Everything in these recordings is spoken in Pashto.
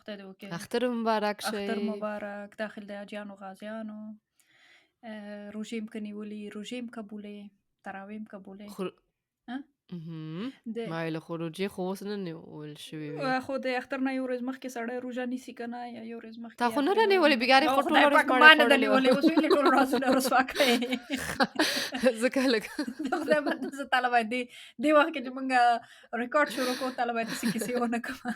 خدای دې وکړي اختر مبارک اختر شي. مبارک داخل د حاجیانو غازیانو روژې م که نیولي روژې م قبولې تراویح م قبولې خو ها؟ د ما ویل خو روجې خو اوس نه نیول شوې وي. خو د اختر نه یو ورځ مخکې سړی روژه نیسي که نه یا یو ورځ مخکې تا یا خو نه درې ورځې رانیولې بېګارې مخکې. خو او خدای ټوله ورځ پاک ماړه ما نه ده خوړلې وه. نیولې اوس ویلې ټول ورځونه رسوا کوې ځکه لږ د خدای بنده زه تاله باید دې وخت کې چې مونږ ریکارډ شروع کوو تاله باید داسې کیسې ونه کړم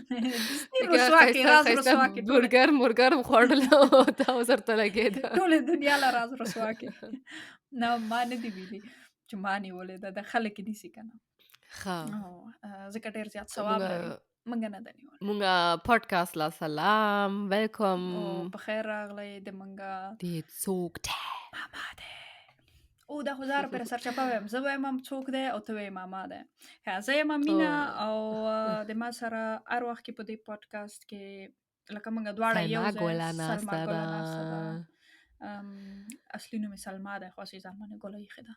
دستي رسوا کې راز رسوا کې برګر خوړل او دا اوس ورته لګېده. ټولې دنیا له راز رسوا کې نه ما نه دي ویلي چې ما نیولې ده د خلک یې نیسي که نه ښه ځکه ډېر زیات ثواب لري مونږ نه ده نیولې. مونږه پادکاسټ لا سلام ویلکم او په خیر راغلی د مونږه دې څوک دی ماما دی او دا خو زه هر پرې سرچپه وایم زه وایم هم څوک دی او ته وایې ماما دی زه یم مینه او د ما سره هر وخت کې په دې پادکاسټ کې لکه مونږ دواړه یو ځای سلما ګله ناسته ده اصلي نوم یې سلما دی خو اصلي ځان باندې ګله ایښې ده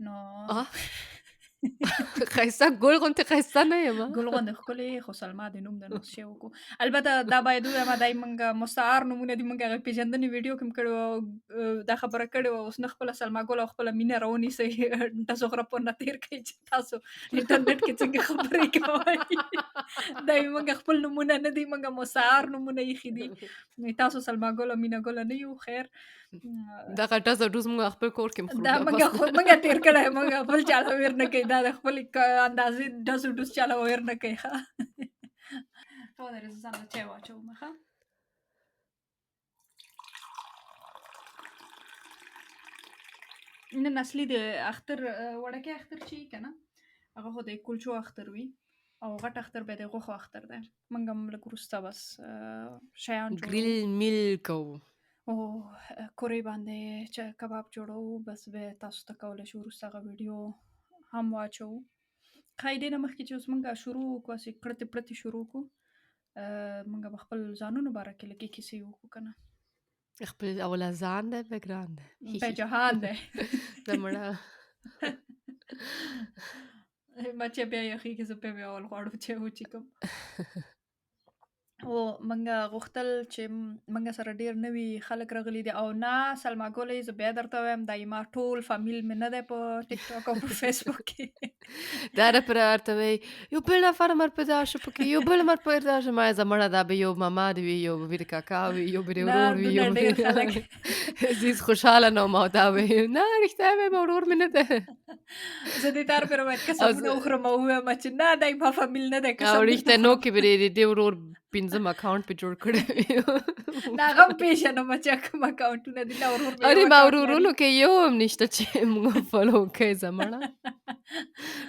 نو ښایسته ګل غوندې ښایسته نه یم ګل غوندې ښکلې خو سلما د نوم د نوس شی وکړو البته دا باید ووایم دای مونږ مستعار نومونه دي مونږ هغې پېژندنې ویډیو کې م کړې وه دا خبره کړې وه اوس نه خپله سلما ګل او خپله مینه راونیسئ تاسو غره پورنه تېر کړئ چې تاسو انټرنېټ کې څنګه خبرې کوئ دا مونږ خپل نومونه نه دي مونږ مستعار نومونه ایښي دي تاسو سلما ګل او مینه ګله نه یو خیر دغه ډز او ډوز مونږ خپل کور کې دا مونږ تېر کړی مونږ خپل چاله ویر نه کوي دا د خپل اندازې ډز او ډوز چاله ویر نه کوي ښه ودرې زه ځان له چای واچوم ښه نن اصلي د اختر وړکې اختر چې وي که نه هغه خو د کلچو اختر وي او غټ اختر به د غوښو اختر دی مونږ هم لږ وروسته بس شیان ګریل میل کوو او کورې باندې چې کباب جوړو بس به تاسو ته کولی شو وروسته هغه ویډیو هم واچوو ښایي دې نه مخکې چې اوس مونږ شروع وکړو هسې پړتې شروع کړو مونږ به خپل ځانونو باره کې لږې کیسې وکړو که نه خپل اوله ځان دی به ګران دی به جهان دی د مړه ما چې بیا یخېږي زه بیا اول غواړم چې وچیکم او منګه غوښتل چې منګه سره ډیر نوي خلک راغلي دي او نه سلما ګولې زه بیا درته وایم دا ما ټول فامیل مې نه دی په ټیک ټاک او په فیسبوک کې دا راپر ورته وایي یو بل نفر مر پیدا شو پکې یو بل مر پیدا شو ما زمړه دا به یو ماما دی وي یو بیر کاکا وي یو بیر ورور وي یو ډیر خلک عزیز خوشاله نو ما دا وي نه رښتیا مې ورور مې نه ده زه دې تر پر وایي کسبونه وخورم او وایم چې نه دای ما فامیل نه دی او رښتیا نو کې بری دی ورور پینځم اکاونټ په جوړ کړی دا غم پیژنم چې کوم اکاونټونه دي دا ورور اري ما ورورونو کې یو هم نشته چې موږ فالو کوي زمړه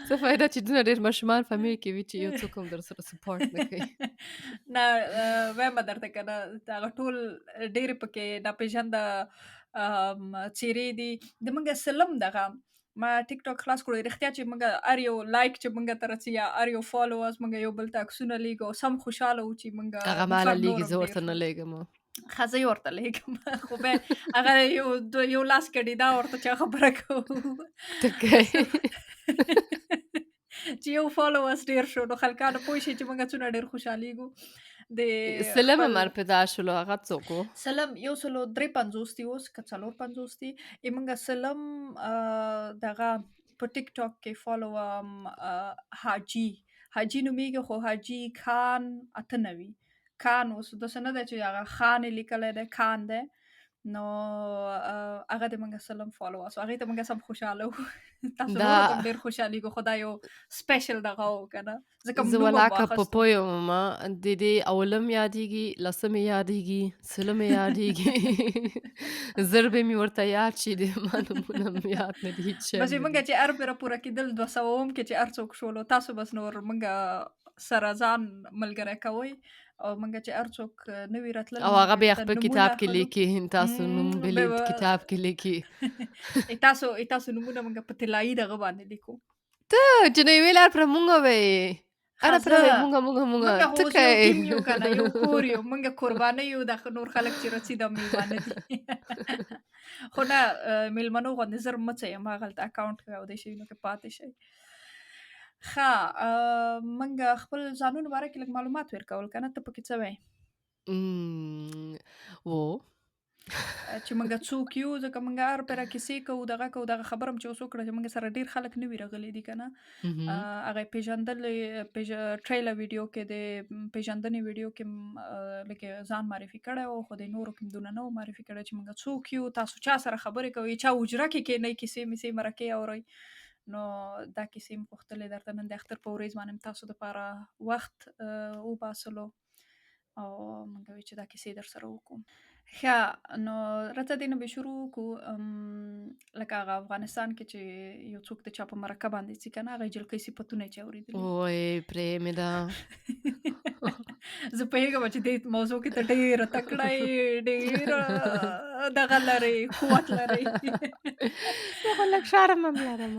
څه فایده چې دونه ډېر ماشومان فامیل کې وي چې یو څوک هم در سره سپورټ نه کوي نه وایم درته که نه هغه ټول ډېرې پکې ناپېژانده څېرې دي د موږ سلم دغه ما ټیک ټاک خلاص کړو رښتیا چې موږ هر یو لایک چې موږ ته رسي یا هر یو فالوورز موږ یو بل ته عکسونه لیږو سم خوشحاله وو چې موږ هغه ماله لیږي زه ورته نه لیږم ښه زه یې ورته لیږم خو بیا هغه یو لاس کډي دا ورته چا خبره کوو چې یو فالوورز ډېر شو نو خلکانو پوه شي چې موږ څونه ډېر خوشحالېږو د سلم مر پیدا شولو هغه څوک و سلم 153 دي اوس که 450 دي موږ سلم دغه په ټیک ټاک کې فالو حاجي نومیږي خو حاجي خان 98 خان اوس داسې نه دی چې هغه خان یې لیکلی دی خان دی نو هغه د موږ سلم فالوورز هغې ته موږ سم خوشحاله وو تاسو نورو ته ډېر خوشحالېږو خو دا یو سپیشل دغه و که نه زه ولاکه په پوه یم ما د دې اولم یادېږي لسم یې یادېږي سلم یې یادېږي زر به مې ورته یاد شي د ما نومونه مې یاد نه دي بس موږ چې هر پېره پوره کېدل 200 کې چې هر څوک شولو تاسو بس نور موږ سره ځان ملګری کوئ او موږ چې هر څوک نوي راتلل او هغه بیا خپل کتاب کې لیکي تاسو نوم بل کتاب کې لیکي تاسو نومونه موږ په طلایي دغه باندې لیکو ته چې نه ویل پر موږ وې اره پر موږ ته کوي یو کنه یو کور یو موږ قرباني یو د نور خلک چې رسیدم میوانه دي خو نه میلمنو غوندې زر مڅه یم هغلته اکاونټ او د شي نو کې پاتې شي ښه، موږ خپل ځانونو باره کې لږ معلومات ورکول که نه، ته پکې څه وایې؟ و چې موږ څوک یو، ځکه موږ هر پیره کیسې کوو، دغه کوو، دغه خبره هم چې اوس وکړه چې موږ سره ډېر خلک نوي راغلي دي که نه. مهم. هغه ټریلر ویډیو کې د پیژندنې ویډیو کې لکه ځان معرفي کړی و، خو د نورو کې دونه نه و معرفي کړی چې موږ څوک یو، تاسو چا سره خبرې کوئ، چا حجره کې کښېنئ، کیسې میسې مرکې اورئ. نو دا کیسې مې غوښتلې درته نن د اختر په ورځ باندې مې تاسو دپاره وخت وباسلو او موږ وی چې دا کیسې در سره وکړو. ښه، نو راځه دې نه به شروع وکړو. لکه هغه افغانستان کې چې یو څوک د چا په مرکه باندې ځي که نه، هغه جلکۍ صفتونه یې چا اورېدلي؟ وای پرې مې ده. زه پوهېږم چې دې موضوع کې ته ډېره تکړه یې، ډېره دغه لرې، قوت لرې. زه خو لږ شرم هم لرم.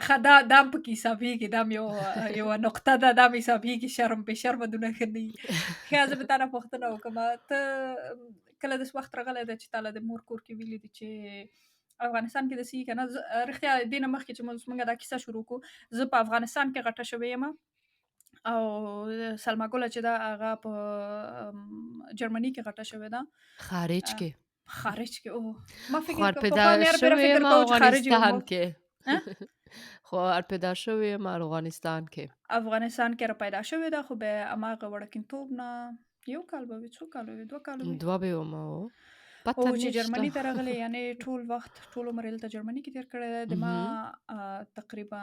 ښه، دا هم پکې حسابېږي، دا هم یوه نقطه ده، دا هم حسابېږي. شرم بې شرمه دونه ښه نه وي. ښه، زه به تا نه پوښتنه وکړمه، ته کله داسې وخت راغلی دی چې تا له د مور کور کې ویلي دي چې افغانستان کې داسې وي که نه؟ رښتیا دې نه مخکې چې موږ دا کیسه شروع کړو، زه په افغانستان کې غټه شوې یم او سلما ګله چې ده هغه په جرمني کې غټه شوې ده. خارج کې خارج کې ما فکر خوار که پیدا پخوا مې هر پیره شوې فکر یم کوو چې خارج یو افغانستان مو. کې. خوار پیدا شوې یم افغانستان کې. افغانستان کې را پیدا شوې ده، خو بیا هماغه وړکینتوب نه یو کال به وي، څو کاله وي، 2 کاله وي. 2 به وم او پته چې جرمني ته نشته. راغلې، یعنې ټول وخت ټول عمر هلته جرمني کې تېر کړی دی. د ما تقریبا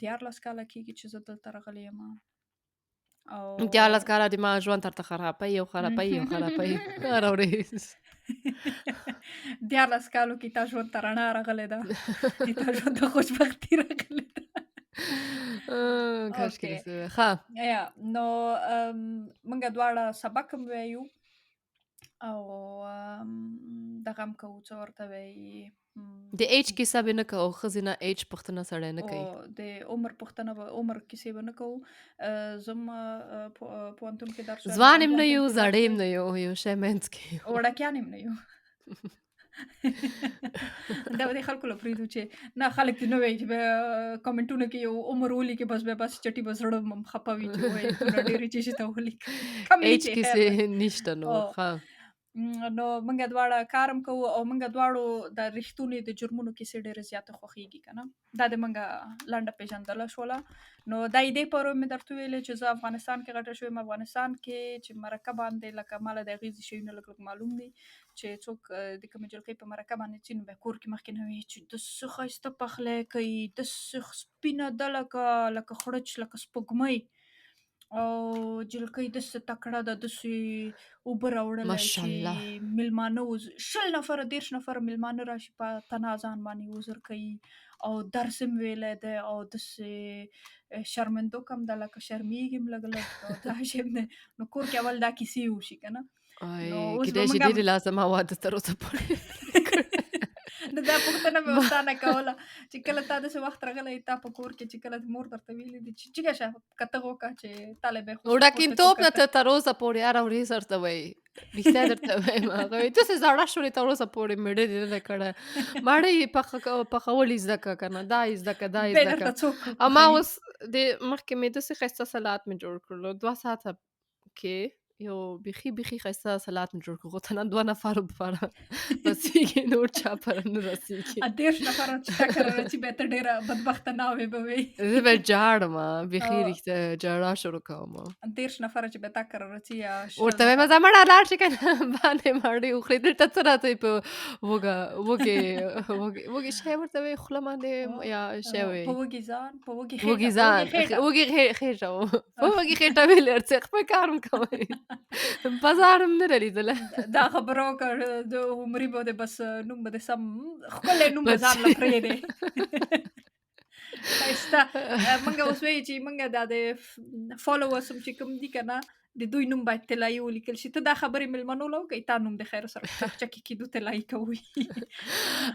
14 کاله کېږي چې زه دلته راغلې یم. او 14 کاله د ما ژوند ترته خرابوي او خرابوي او خرابوي هره ورځ. 14 کالو کې تا ژوند ته رڼا راغلې ده، تا ژوند ته خوشبختي راغلې ده. کاشکې اوکې. داسې ښه. یا نو موږ دواړه سبق هم وایو او دغه هم کوو، څه ورته وایي، د ایج کیسه به نه کوو، ښځې نه ایج پوښتنه سړی نه کوي. د عمر پوښتنه به عمر کیسې به نه کوو. زه هم پوهنتون کې درس وایم، ځوان هم نه پوهنتون یو کې درس زړې هم وایم. نه یو یو شی منځ کې یو. وړکیان هم نه یو. دا به دې خلکو له پرېږدو چې نه خلک دې نه وایي چې بیا کمنټونه کې یو عمر ولیکي، بس بیا بس چټي به زړه م خفه وي چې وایي دونه ډېرې چې شي ته ولیکه. کم ایج لیکي، خیر دی. کیسې نشته نور. ښه. نو موږ دواړه کار هم کوو او موږ دواړو د رښتونې د جرمونو کیسې ډېرې زیاته خوښېږي که نه. دا د موږ لنډه پېژندله شوله. نو دا دې په اړه مې درته ویلې چې زه افغانستان کې غټه شوې یم. افغانستان کې چې مرکه باندې لکه ما له د هغې ځي شیونه لږ لږ معلوم دي چې څوک د کومې جلکۍ په مرکه باندې ځي، نو بیا کور کې مخکې نه وي چې داسې ښایسته پخلی کوي، داسې سپینه ده لکه خړچ، لکه سپوږمۍ، او جلکۍ داسې تکړه ده، داسې اوبه راوړلی ماشاءالله. چې میلمانه 20 نفره 30 نفره میلمانه راشي په تنها ځان باندې وزر کوي او درس هم ویلی دی او داسې شرمندوک هم ده، لکه شرمېږي هم لږ لږ او دا شی هم دی. نو کور کې اول دا کیسې وشي که نه. نو اوس کیدای به شي موږ ډېرې لازمه واده تر اوسه پورې. نو دا پوښتنه مې ورته نه کوله چې کله تا داسې وخت راغلی تا په کور کې چې کله مور درته ویلي دي چې جګه شه کتغ وکړه چې تا له بیا خو وړکینتوب نه تر اوسه پورې هره ورځ درته وایي، رښتیا درته وایم. هغه وایي داسې زړه شولې تر اوسه پورې مې ډېرې نه ده کړی. ماړه یې پخول یې زده کړه که نه، دا یې زده کړه دا یې بیا زده درته کړه. څوک او ما پخوي. اوس د مخکې مې داسې ښایسته سلات مې جوړ کړلو 2 ساعته کې یو بیخي ښایسته سلات مې جوړ کړ، خو تنها 2 نفرو لپاره رسېږي، نور چا پره نه رسېږي. 30 نفره چې تا کره راځي بیا ته ډېره بدبخته ناوې به وې. زه به جاړم، بیخي او رښتیا ژړا شروع کوم. 30 نفره چې بیا تا کره راځي یا 20 ورته وایم نفره. ځه مړه لاړ شي که نه باندې ماړې وخورې، دلته څه راته په وږې شی ورته وایي خوله باندې یا شی په وایي وږي ځان، په وږي وږي خېټه، په ځان وږي خېټه. وږې خېټه په وږې خېټه ویل ارڅې خپل کار هم کوئ بازار هم نه لیدله. دا خبره وکړه د عمري به د بس نوم به د سم ښکلی نوم به ځان له پرېږدې. ښایسته. موږ اوس وایو چې موږ دا د فالوورس هم چې کوم دي که نه د دوی نوم باید طلایي ولیکل شي. ته دا خبرې مېلمنو له وکړئ، تا نوم د خیر سره په تاقچه کې کېدو طلایي کوئ.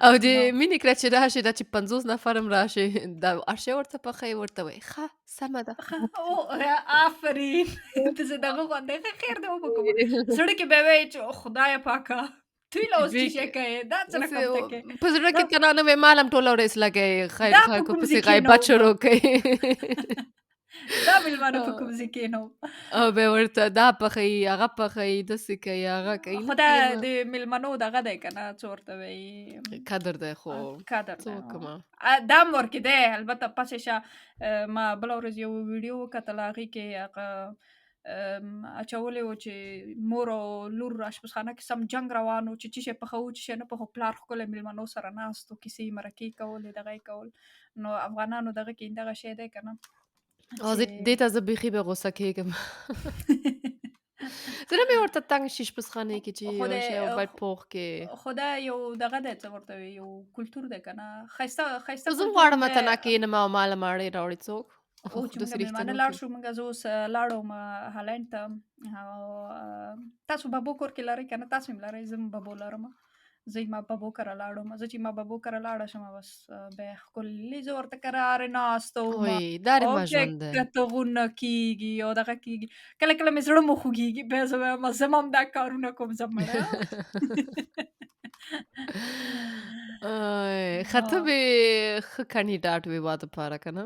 او د نو مینې کله چې راشي دا چې 50 نفر هم راشي دا ارشې ورته پخوي ورته وایي ښه سمه ده. آفرین. ته زه دغه غوندې ښه خیر دی وبه کومه. زړه کې به وایي چې خدایه پاکه توی له اوس چې بیک شی کوي دا څه اوس رقم ته کوي په زړه دا کې تنانه مې مالم ټوله ورځ لګی دا په خلکو کوم پسې ځای غیبت کېنوم شروع کوي دا مېلمانه په کوم ځای کېنوم او به ورته دا پخوي هغه پخوي داسې کوي هغه کوي خو نه دا کېنه د مېلمنو دغه دی که نه څه ورته وایي قدر دی خو قدر څه دی وکړمه دا هم ورکې دی البته پسې شه ما بله ورځ یو ویډیو وکتله هغې کې هغه اچولی و چې مور او لور اشپزخانه کې سم جنګ روان و چې څه شی پخوو څه شی نه پخوو پلار ښکلی مېلمنو سره ناست و کیسې یې مرکې کولې دغه یې کول نو افغانانو دغه کې دغه شی دی که نه او دې ته زه بیخي به غوسه کېږم زړه مې ورته تنګ شي اشپزخانې کې چې خو یو شی او باید د پوخ کې خو دا یو دغه دی څه ورته وایي یو کلتور دی که نه ښایسته خو زه کلتور هم غواړم دی تنه کېنم او ماله ماړۍ راوړي څوک او خو چې داسې موږ مېلمانه رښتینو لاړ کې شو موږ زه اوس لاړم هالنډ ته او تاسو ببو کور کې لرئ که نه تاسو هم لرئ زه هم ببو لرم زه یې ما ببو کره لاړم زه چې ما ببو کره لاړه شم بس بیا ښکلي زه ورته کرارې ناسته وم وای دا او ما بیا ژوند دی کتغونه کېږي او دغه کېږي کله کله مې زړه مو خوږېږي بیا زه وایم زه هم دا کارونه کوم زه مړه خطه به ښه کاندیدات وي واده پاره که نه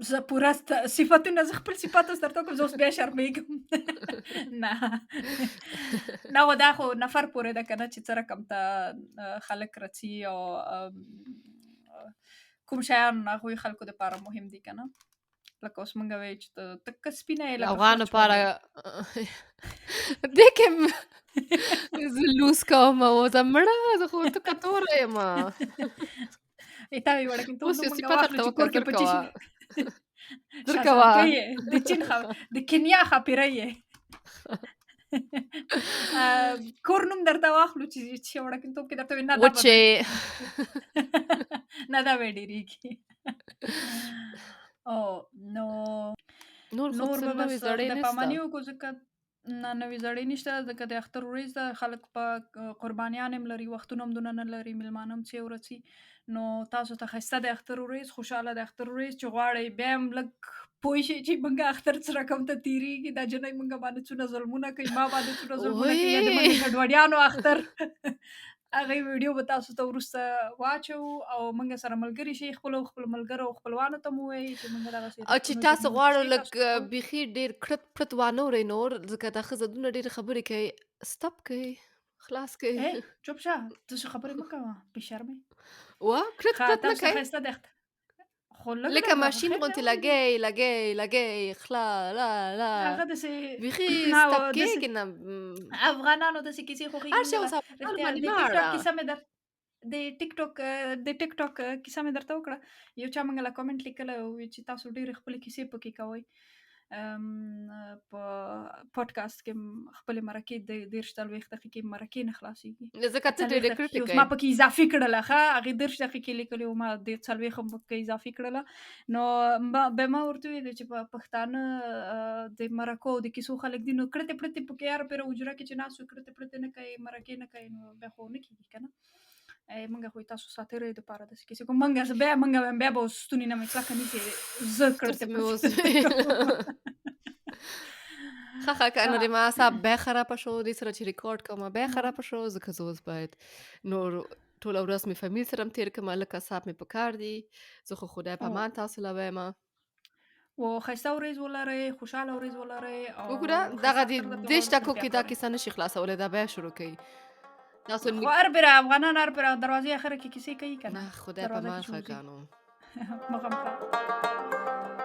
زه پوره صفتونه زه خپل صفات اوس درته کوم زه اوس بیا شرمېږم نه نه خو دا خو نفر پورې ده که نه چې څه رقم ته خلک رڅي او کوم شیان هغوی خلکو دپاره مهم دي که نه لکه اوس مونږ وایو چې ته تکه سپینه یې لکه افغانو خرچ پاره وږی دې کې زه لوس کوم او زه مړه زه خو ورته کتوره یم تا وی وړکتوب اوس نوم یو مونږ صفت واخلو درته چې وکړه کور کې زر په څه کوه شي زر کوه شهزادګۍ یې د چین د کنیا ښاپېره یې کور نوم درته واخلو چې وړکتوب کې درته وي نه دا به وچې نه دا به ډېرېږي او نو نور خو نور څه به نوې بس زړې خدای نشته پاماني وکړو ځکه نه نوې زړې نشته ځکه د اختر ورځ ده خلک په قربانیان هم لري وختونه هم دونه نه لري مېلمانه هم څې ورځي نو تاسو ته ښایسته د اختر ورځ خوشحاله د اختر ورځ چې غواړئ بیا هم لږ پوه شئ چې موږ اختر څه رقم ته تېرېږي دا جنۍ موږ باندې څونه ظلمونه کوي ما باندې څونه ظلمونه کوي یا د موږ ګډوډیانو اختر هغې ویډیو به تاسو ته وروسته واچوو او موږ سره ملګري شئ خپلو ملګرو او خپلوانو ته مو ووایئ چې موږ دغسې او چې رښتونې تاسو ژبنۍ غواړو کیسې لږ تاسو ته کوو بیخي ډېر کړت پړت وانه ورئ نور ځکه دا ښځه دونه ډېرې خبرې کوي سټاپ کوي خلاص کوي چوپ شه داسې خبرې مه کوه بې شرمې وا کړت پړت نه تاسو ته کوي ښایسته د اختر خو لږ لکه لږ ماشین خیر غوندې نه ولې لګی خلا لا لا هغه داسې بیخي نه سټاپ داسې کېږي نه افغانانو داسې کیسې خوښېږي هر شی مونږ اوس له افغان رښتیا باندې د مه ټیک ټاک اړه کیسه مې د ټیک ټاک کیسه مې درته وکړه یو چا موږ له کامنټ لیکلی و چې تاسو ډېرې خپلې کیسې پکې کوئ په پادکاسټ کې خپلې مرکې د 30 40 دقیقې مرکې نه خلاصېږي ځکه ته ډېرې کړټې اوس کوي ما پکې اضافي کړله ښه هغې 30 دقیقې لیکلي وو ما 40 هم پکې اضافي کړله نو به ما ورته ویلې چې په پښتانه د مرکو او د کیسو خلک دي نو کړتې پړتې پکې هر پیره حجره کې چې ناست وي کړتې پړتې نه کوي مرکې نه کوي نو بیا خو نه کېږي که نه موږ خو تاسو ساتیرۍ دپاره داسې کیسې کوم موږ بیا به اوس ستوني نه مې کلکه نیسي زه کړتې پړتې ښه کنه د ما اعصاب بیا خرابه شو دې سره چې ریکارډ کوم بیا خرابه شو ځکه زه اوس باید نور ټوله ورځ مې فامیل سره هم تېر کړم لږ اعصاب مې په کار دي زه خو خدای په امان تاسو له وایم و ښایسته ورځ ولرئ خوشحاله ورځ ولرئ وګوره دغه دېرش دقیقو کې دا کیسه نشي خلاصولی دا بیا شروع کوي تاسو خو هر بیره افغانان هر بیره دروازې اخره کې کیسې کوي که نه خدای په امان ښه ګانو مخامخ